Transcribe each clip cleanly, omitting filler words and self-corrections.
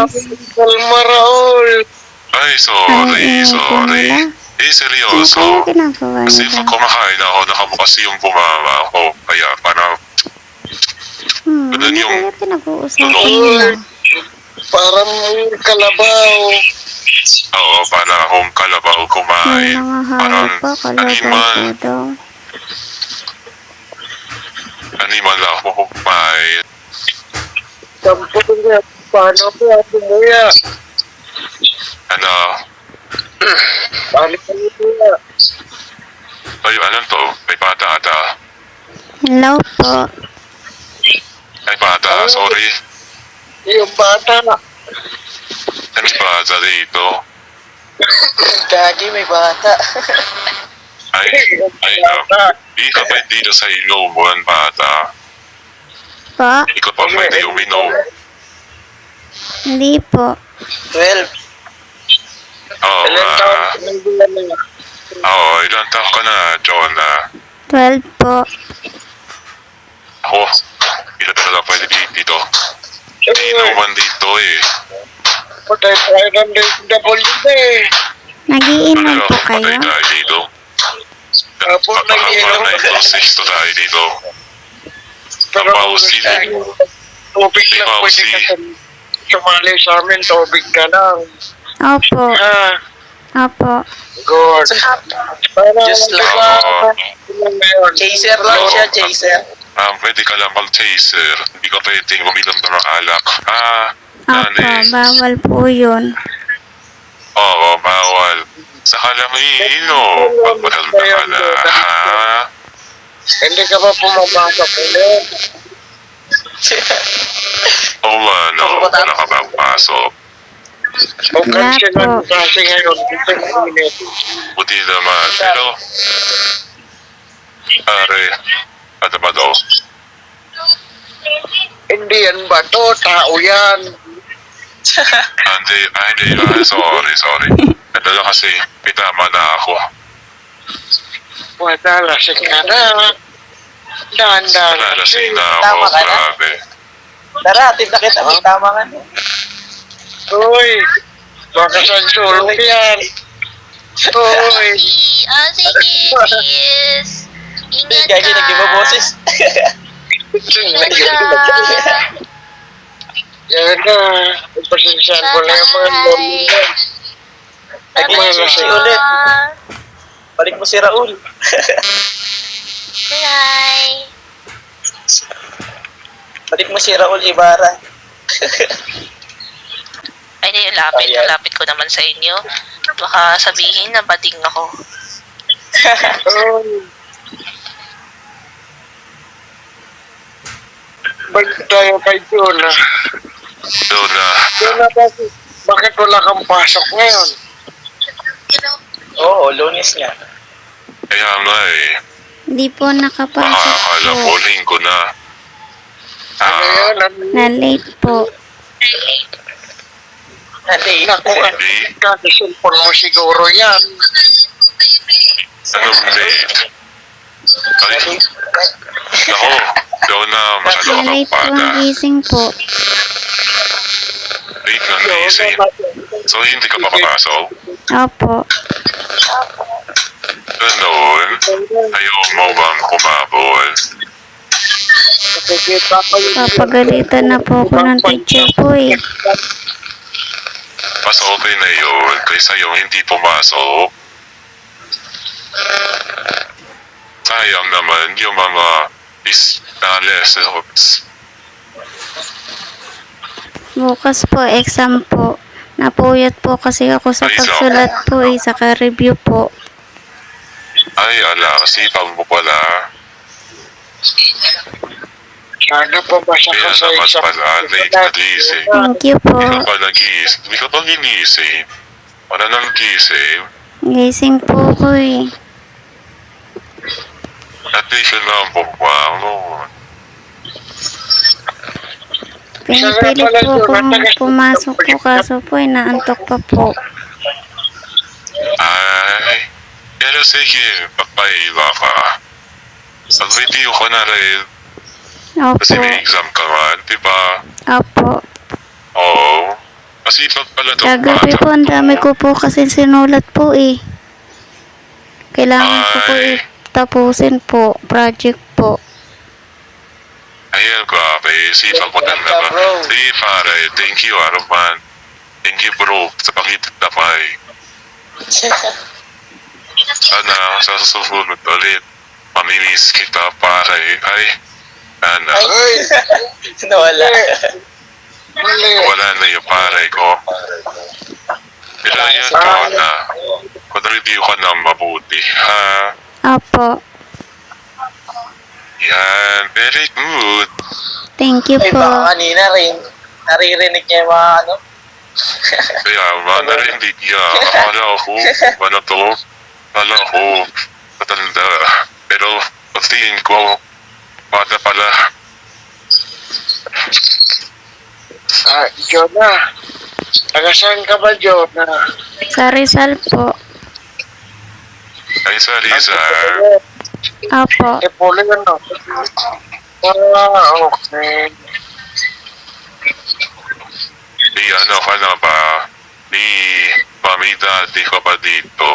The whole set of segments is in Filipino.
guys. Kalma, Raul. Ay, Anong ingay po nila? Ano seryoso. kaya ginagawa Kasi nila? pag kumakain ako, nakabukas yung bunganga ako. Kaya parang, Ano ganun yung, kaya pinag-uusapan nila? Parang kalabaw. oo, parang akong kalabaw May kumain. mga Parang hayop pa, kalabaw animal. po daw. Animal ako kumain. Sampo nga. Paano po ako muya? Ano, Paano po muya? ay, ano to? May bata ata. Hello po. May bata, sorry. Yung bata. May bata dito. Daddy, may bata. Ay, di ka pa dito sa inuman, bata. Po? Ikaw pa pwede uminom. Hindi po. 12. Oo, Ilan taon ka nang bulan na? oo, ilang taon ka na, Jonah? 12 po. Ako, hindi na talaga pwede dito. Hindi inuman dito eh. Patay tayo ng DSWD eh. Nagiinom po Patay kayo? tayo dito. Tapos nag-inom. Baka 9 to 6 to tayo dito. Pero Pausi din. tubig lang pwede Pausi. ka sumali sa amin. Tubig ka lang. Opo. Ah, Opo. good. Parang Just like- Chaser lang siya, chaser. Pwede ka lang mag-chaser. Hindi ka pwedeng uminom ng alak. Opo, bawal po yun. Oo, bawal. Saka lang iinom. Pag maganda ka na, ha? Hindi ka ba pumapasok ulit? Oo, ano, wala ka bang pasok? O Wala kasi po. kasi ngayon, dito ang init. Buti naman. Pero, pare, ano ba daw? Hindi yan ba to? Tao yan. Hindi, sorry. Ito lang kasi, may tama na ako. Wala, lasing ka na. Dahan-dahan. Nalalasing na ako, Tama ka na? grabe. Tara, atid na kita. May tama ka na. Uy, baka sa sulong yan. Uy. Sige, cheers! Ingat Gagi, ka! nag-iba boses. Ingat ka! Yan na. Ipasensyahan ko na yung mga lolo mo. Nag-iba si ulit. Balik mo si Raul. Bye! Balik mo si Raul Ibarra. Ay, di, lapit ko naman sa inyo. Baka sabihin na bading ako. Uy. Balik tayo kay Jonah. Jonah, Jonah, bakit wala kang pasok ngayon? Oo, lunes nga. kaya nga eh. Hindi po Baka nakapasok akala po. ko linggo na. Ano yan? Ano Na late po. Nalate. Naku, kakasulpon mo siguro yan. Anong late? Ay, ako, Jonah, masyado ka Na late po bata. ang gising po. Late na naisip. So, hindi ka papapasok? Opo. Ganun. Ayaw mo bang kumabol? Nakikita ko yung Papagalitan na po ako ng teacher po eh. Mas okay na yun kaysa yung hindi pumasok. Sayang naman yung mga lessons. Bukas po, exam po. Napuyat po kasi ako sa pagsulat po eh, saka review po. Ay, ala, sipag mo pala. sana pabasa ka Kaya sa naman exam. pala, late ka gising. Thank you po. Hindi ka pa nag-iisip. Hindi ka pa ginising. Wala nang gising. Gising po ko eh. At least yun na ang bukbang mo. Pinipilit po akong pumasok po kaso po eh, naantok pa po. Ay, pero sige, magpahiwa ka. Mag-review ko na rin. Opo. Kasi may exam ka nga, di ba? Opo. Oo. Masipag pala to. Kagabi po, ang dami ko po kasi sinulat po eh. Kailangan ko po Ay. tapusin po, project po. Ayan, grabe. Sipag maganda ka. Sige, pare. Thank you, Aroman. Thank you, bro, sa pakitapay. Sana sa susunod ulit, mamimiss kita, pare. Ay, sana. Ay, Nawala. mali. Wala na yung pare ko. Pero yan ka na. Mag-review ka na mabuti, ha? Apo, Yan, very good. thank you Ay, po. baka kanina rin. Naririnig niya yung mga ano. Kaya, narinig niya. Akala ko, ano to? Akala ko, matanda. Pero, pagtingin ko, bata pala. Jonah. Taga saan ka ba, Jonah? Sa Rizal po. Ay, sorry, sir. Apo, Puli ano? Okay. Di ano ka na ba? Di mami dati ka ba dito?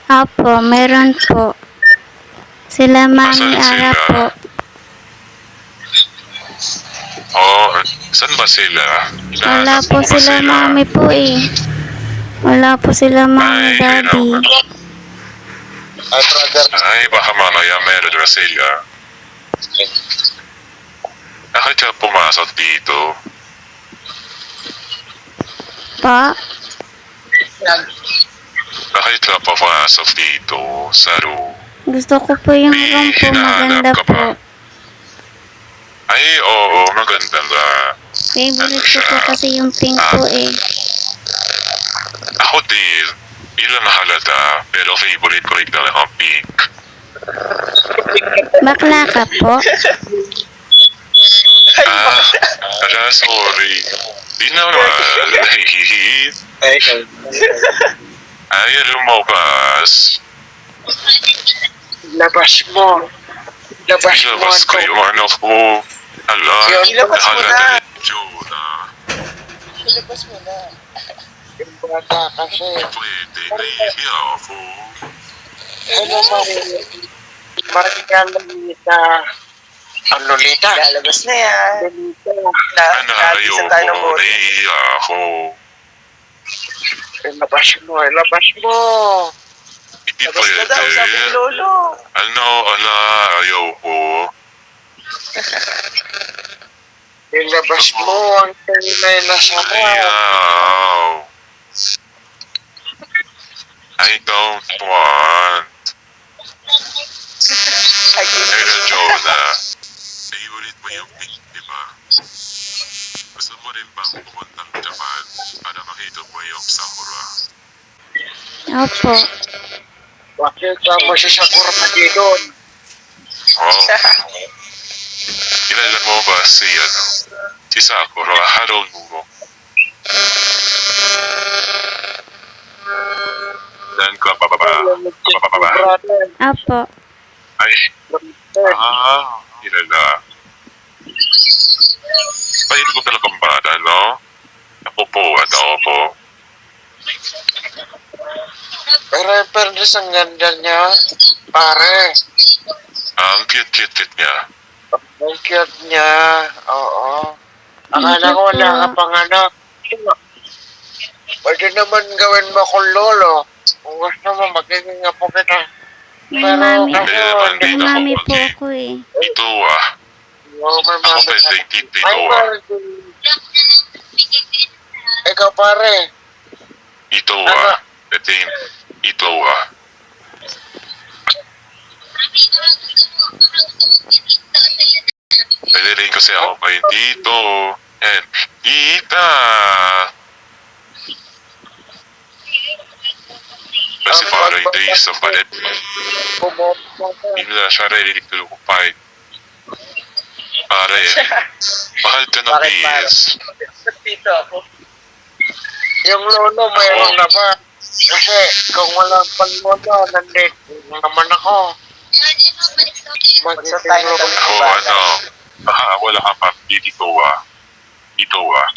apo, meron po. Sila Mami Nasaan Ara sila? po. Oh, saan ba sila? Wala Hinahanap po mo ba sila Mami po eh. Wala po sila Mami Ay, Daddy. Ay, brother. Ay, baka mamaya meron na sila. Bakit ka pumasok dito? Pa, Bakit ka pumasok dito sa room? gusto ko po yung room po, maganda Hinahanap ka po. ba? Ay, oo, maganda nga. Favorite ko po kasi yung pink po eh. Ako din, ilang halata, pero favorite ko rin talaga ang pink. Bakla ka po? Sorry. Di naman. Ay, Ay, lumabas. labas mo. Labas mo. Ilabas ko yung ano ko. Ala, Ilabas mo na. Jonah. Ilabas mo na. Yung bata kasi. Pwede, nahihiya ako. Ano ba? Marikal Lolita. Ang Lolita. Lalabas na yan. Lolita. Ano, Nag-isan tayo ng ayoko, bote. nahihiya ako. Labas mo. Labas mo. Hindi Labas na daw, sabi ni pwede. Lolo. Ano, ayoko. Ilabas mo. Ang kanina nasa mo. Ayaw. I don't want. Ay, Pero Jonah, naiulit mo yung pink, di ba? Gusto mo rin bang pumuntang Japan para makita mo yung Sakura? Opo. Bakit mo si Sakura doon? Oh, kilala mo ba si, si Sakura Haruno? Dan ka pa ba? Brother. Opo. Ay, kilala. Pahit mo talagang bata, no? Ako po, ako po. Pero fairness, ang ganda niya. Pare. Ang cute-cute niya. Ang cute niya. Oo. Thank Akala you ko wala po. ka pang anak. Pwede naman gawin mo kung lolo. Kung gusto mo, magiging apo kita. May Pero mami, ako, may Dito mami ako po mag- ako eh. Ito Oo, may Ako mami pwede ka. dito Ay, pare. Ikaw pare. Ito Ito Pwede rin kasi ako kay Tito. And Tita. Kasi parang ito yung isang palit. Bumoto ka. Hindi na siya ready to lumupay. Pare, mahal ka na Bakit, pare? please. Dito ako. Yung lolo, mayroon na ba? Kasi kung walang panlolo, nandito naman ako. Magsa tayo ng Ako ano, baka wala ka pa dito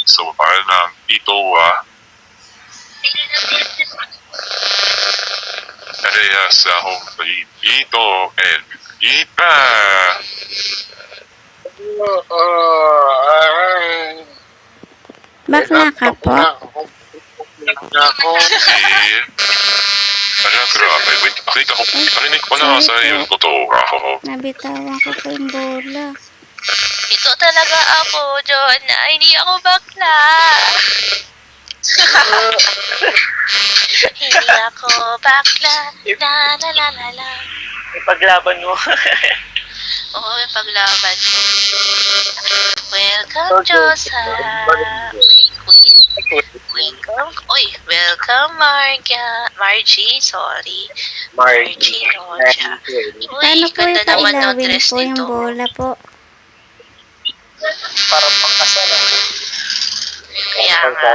So parang dito Parehas akong dito and kita. Bakla ka po? Ako. Eh, kaya grabe. Wait, pakita ko. Parinig ko na sa iyo. Totoo ako. Nabitawan ko po yung bola. Ito talaga ako, John. Hindi ako bakla. Hindi ako bakla. La la la la la. Ipaglaban mo. Oo, yung paglaban ko. Welcome, Josa. Welcome, Margie, sorry. Margie Rocha. Paano po Ganda yung naman ng pailawin dress po yung nito. bola po? Parang pangkasal. Kaya nga,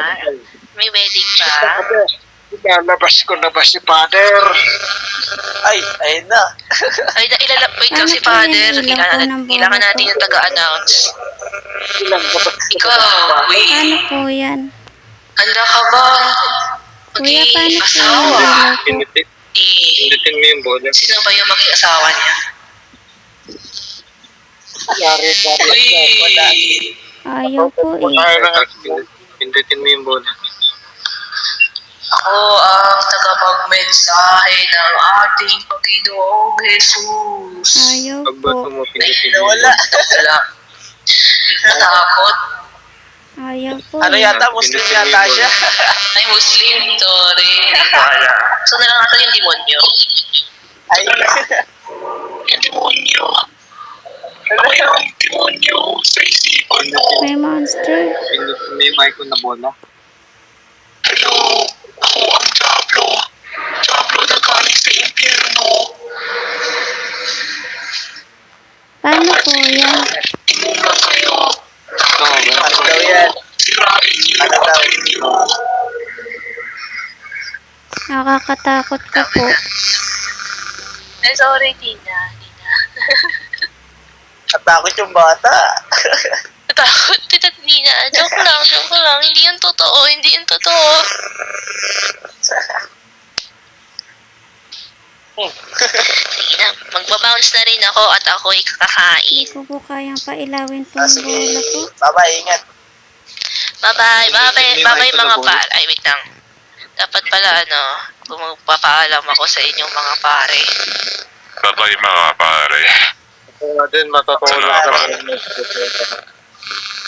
may wedding pa. Ilalabas ko na ba si Father? Ay, ayun na. Ay, wait lang si Paano po Father. yung ilaw po ng bola Kailangan po? natin yung taga-announce. Ilalabas ko Ikaw, na ba si Father? wait. Paano po yan? Handa ka ba? Kuya, paano po yung Mag-asawa. ilaw po? Pindutin mo yung bola. Sino ba yung maging asawa niya? Yari ka. Wala. Ayaw po eh. Pindutin mo yung bola. Ako ang tagapagmensahe ng ating Panginoong Jesus. Ayaw po. Pagbato mo, pindutin mo. Nawala. Wala. Natakot. Ayaw po Ano eh. yata? Muslim yata siya. Ay, Muslim. Sorry. So, na lang natin yung demonyo. Ay. Demonyo. Ano yun? Demonyo sa isipan mo. May monster. Pindutin mo yung mic ko na bola. Hello, ako ang Diablo. Diablo na galing sa impyerno. Paano po yan? Inulan kayo. Ano daw yan? Sirain niyo Ano ang daw? inyo. Nakakatakot ka po. Ay, sorry, Nina. Natakot yung bata. Natakot, Tita Nina. Joke lang. Hindi yun totoo. Sige na, magbabounce na rin ako at ako'y Hindi kakain. ko po kayang pailawin po Ah, yung sige. bola po. Bye-bye, ingat. Bye-bye mga pare. Ay, wait lang. Dapat pala, magpapaalam ako sa inyong mga pare. Babay mga pare. Kaya din matutulog Salamat. na.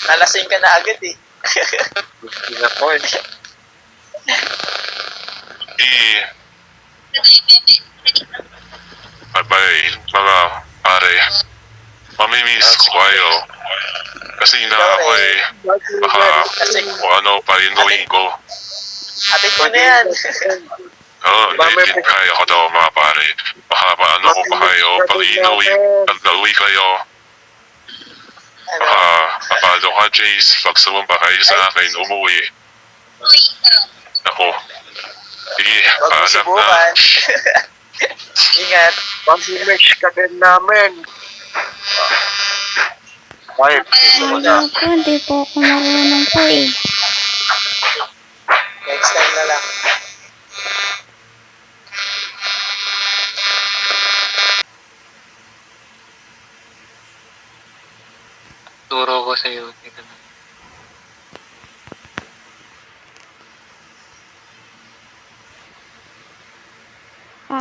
Nalasing ka na agad eh. Hindi na po eh. Babay mga pare. Mamimiss ko kayo. Kasi na ako eh. Baka kung ano pa inuwi ko. Atin ko na yan. Hindi kaya ko daw mga pare. Baka paano ko pa kayo pag inuwi kayo. Ano? Baka papalo ka Jace pag sumamba kayo sa akin umuwi. Ako. Sige, Huwag mo paalam na. subukan. Ingat. Pag-mix ka din namin. Ay, Ayaw po. Hindi po ako marunong po eh. Next time na lang. turo ko sa'yo.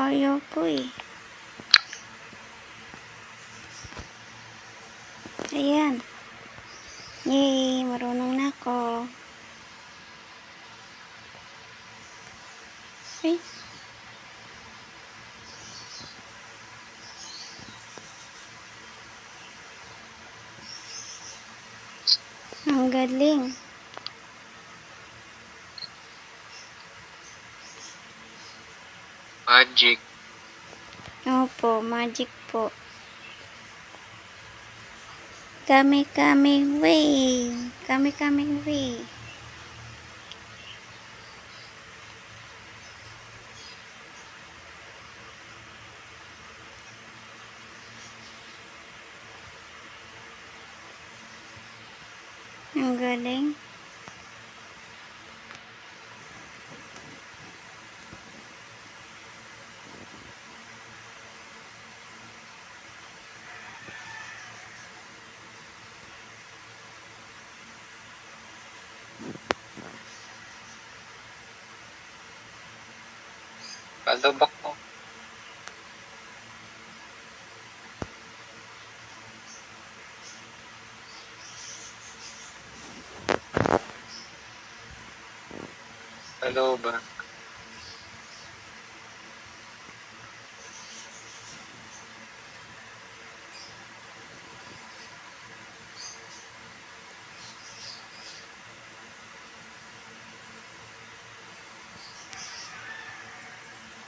Ayaw po eh. Ayan. Yay! Marunong na ako. Ay. Ang galing. Magic. Opo, magic po. Kami way. Kami way. Ang galing. Alabak mo. Hello ba?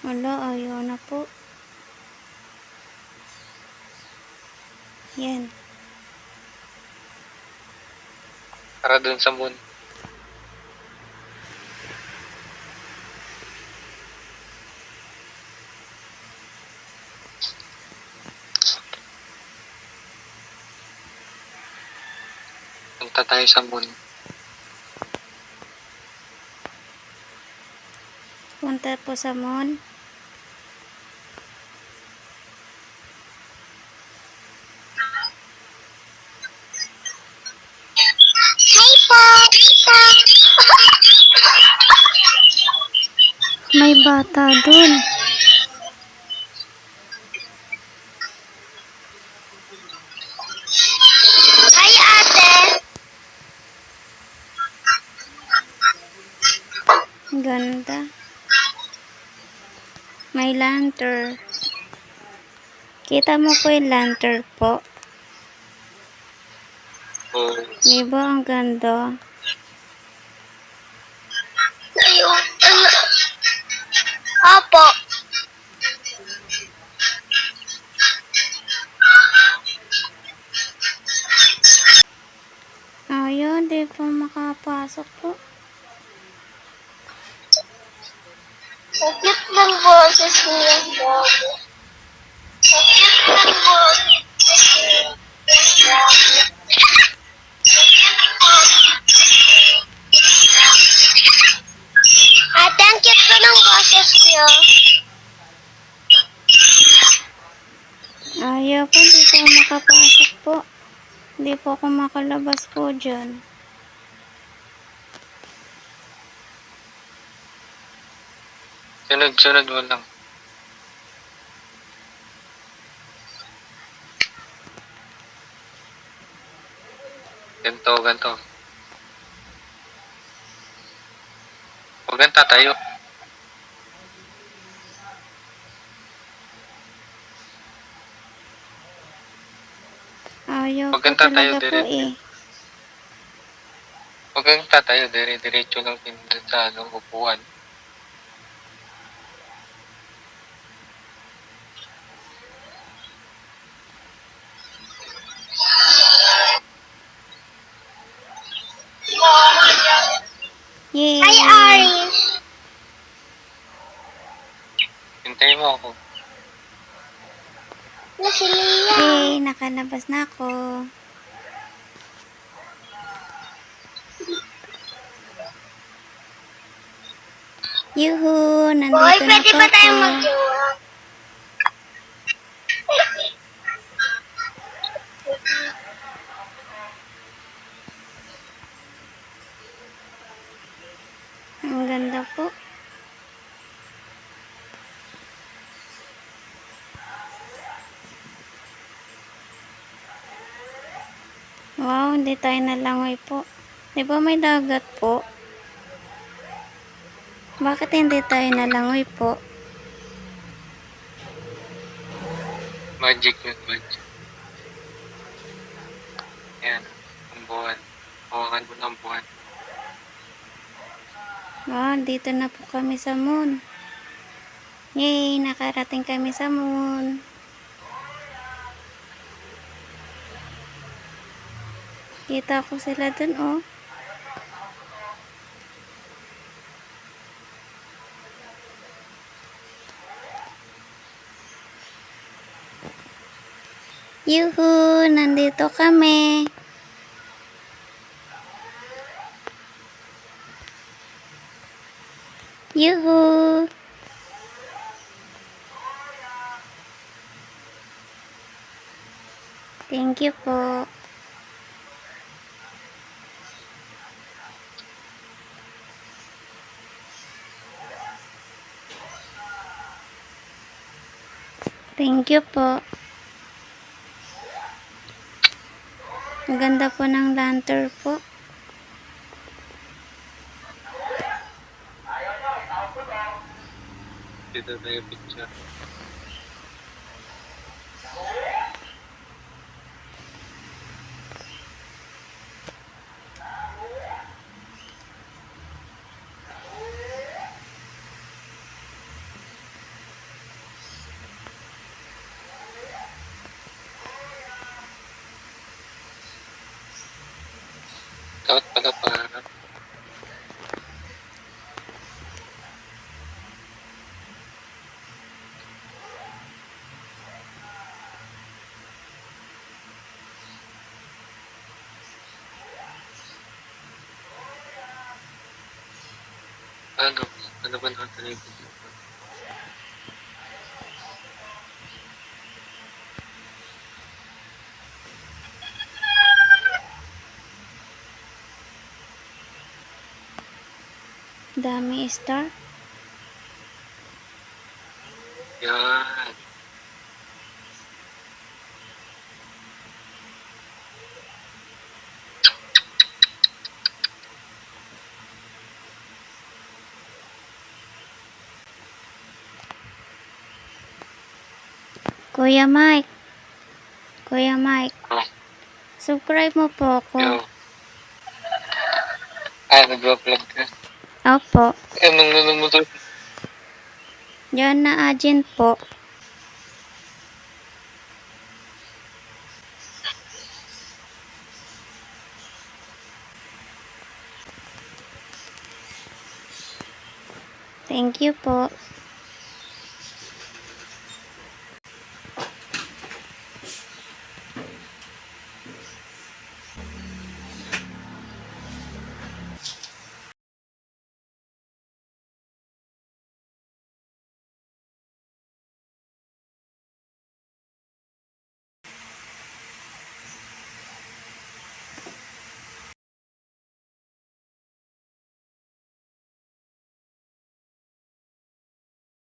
Wala, ayaw na po. Yan. Para dun sa moon. Punta tayo sa moon. Punta po sa moon. May bata dun. Hi, ate. Ganda. May lantern. Kita mo po yung lantern po. Oh, Di ba ang ganda? Ayun. Opo. Ayun, di po makapasok po. Ang cute ng boses niya, Bobby. Ang cute ng boses niya. Ate, ang cute ko ng boses niyo. Ayaw po, di po makapasok po. Hindi po ako makalabas po dyan. sunod-sunod mo lang. Ganto, ganto. Huwag kang tatayo. Ayaw po Maganda tayo, talaga po diretso. eh. Huwag kang tatayo. Dire-diretso lang din dun sa upuan. Yay! Hi, Ari. Hintayin mo ako. Na si Lia. Yay! Nakalabas na ako. Yuhu! Nandito Boy, na pwede po ba tayo ako. mag-jowa? Ang ganda po. Wow, hindi tayo nalangoy po. Di ba may dagat po? Bakit hindi tayo nalangoy po? Magic yun, magic. Yan. Ang buwan. Hawakan mo ng buwan. Wow, dito na po kami sa moon. Yay! Nakarating kami sa moon. Kita ko sila dun, oh. Yuhu! Nandito kami. Yuhu! Thank you po. Thank you po. Ang ganda po ng lantern po. Dito na yung picture. Dapat pala pangarap. Ano ba natin yung picture? Dami star. Yan. Kuya Mike. Kuya Mike. Oh. Subscribe mo po ako. Yo. Nag-vlog ka. Opo. Anong mo to? Yan na agent po. Thank you po.